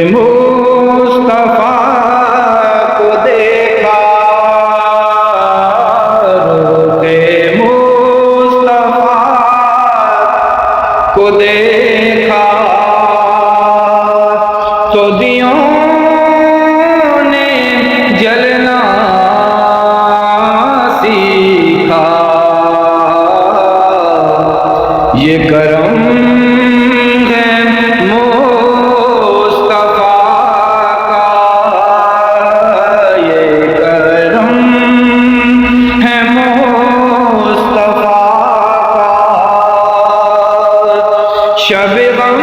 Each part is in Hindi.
मुस्तफा को देखा, रोज़े मुस्तफा को देखा तो दियों ने जलना सीखा। ये करम शब गम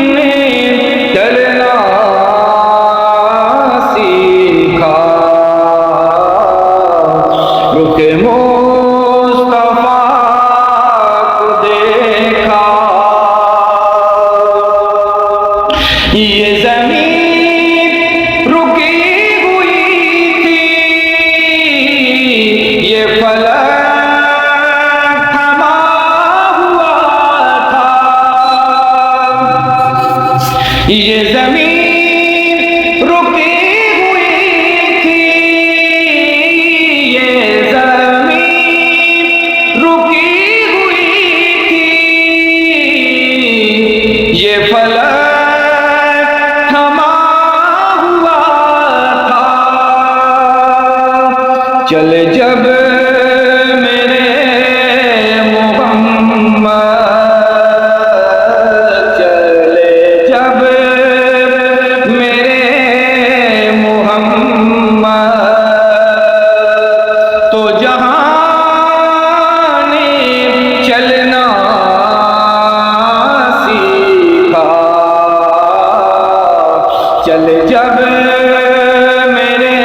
में चलना सीखा, रुख मुस्तफा को देखा। ये ज़मीन रुकी हुई थी, ये फलक ये ज़मीन रुकी हुई थी, ये ज़मीन रुकी हुई थी, ये फलक थमा हुआ था। चले जब मेरे मोहम्मद, तो जहां ने चलना सीखा। चल जब मेरे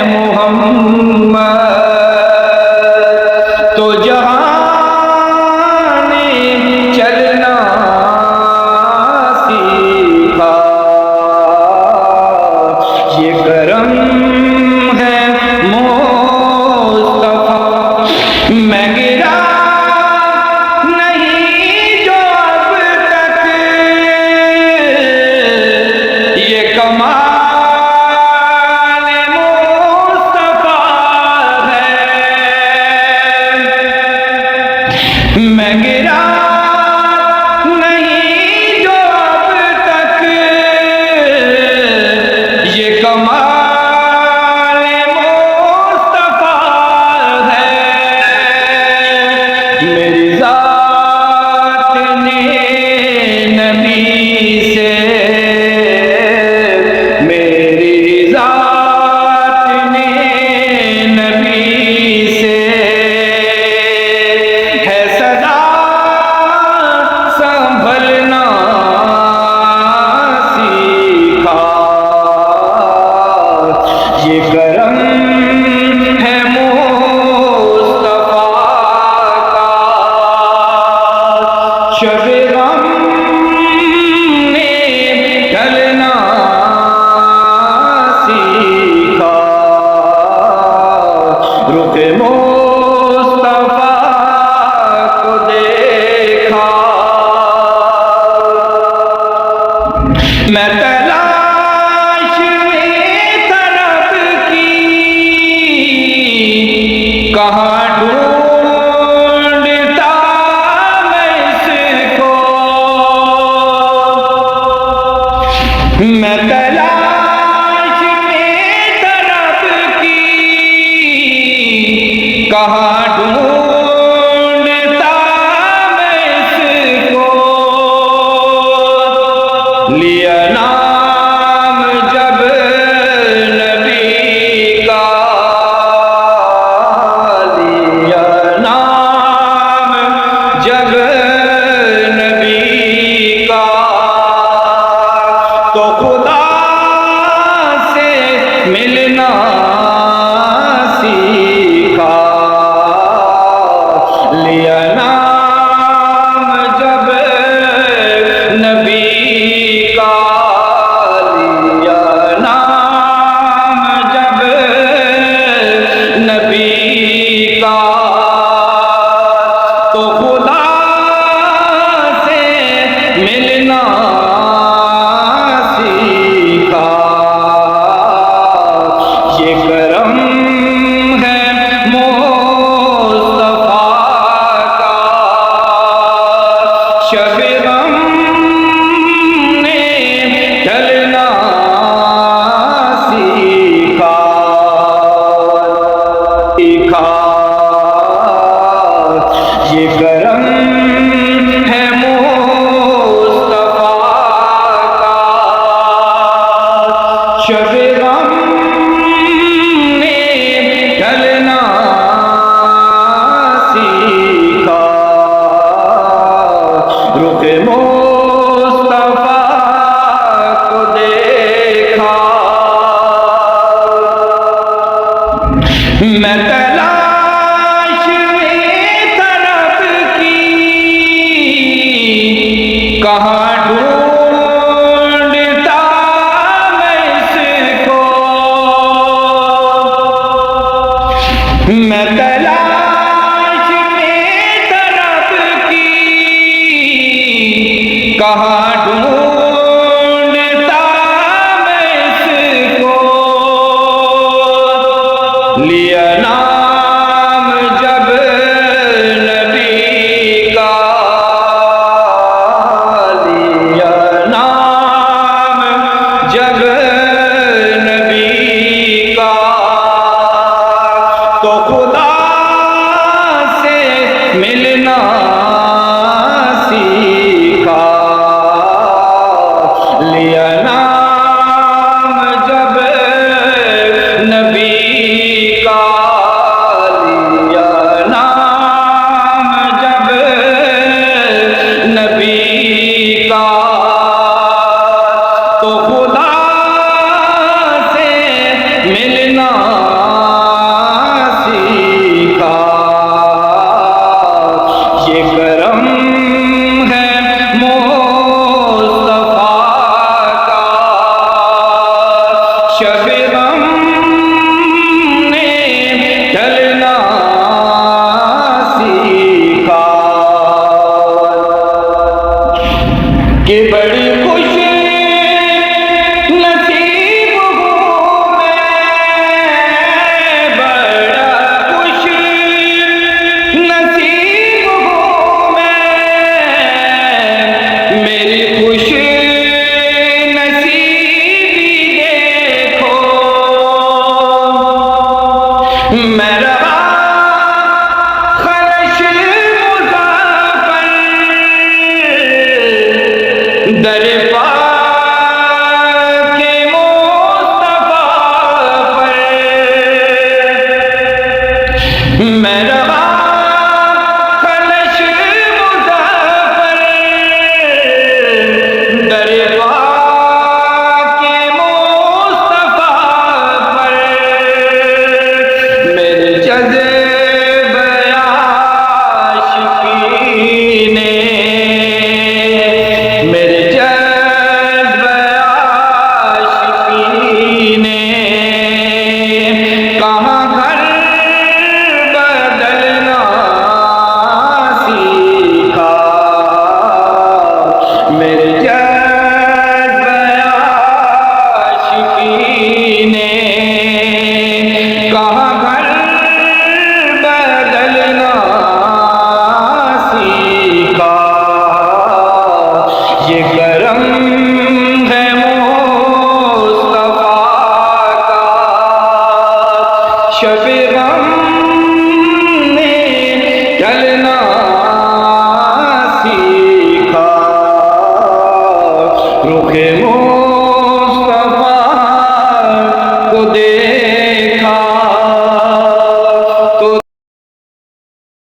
मोहम्मद, तो जहां ने चलना सीखा। ये करम है मुस्तफा, मैं गिरा नहीं जो अब तक, ये कमाल मुस्तफा है। मैं गिरा नहीं जो अब तक, ये कमाल मुस्तफा है। मेरी ज़ात ने नबी से, मेरी ज़ात ने नबी से है सदा संभलना सीखा। ये करम है मुस्तफा का, शब गम ने ढलना सीखा। रुख मुस्तफा को देखा, मैं तलाश में तरफ की, कहाँ ढूंढता मैं इसको। मैं तलाश में तरफ की, कहाँ ढूंढता मैं इसको। लिया नाम जब नबी का, लिया नाम जब नबी का, तो खुदा से मिलना सीखा। लिया नाम जब नबी का, लिया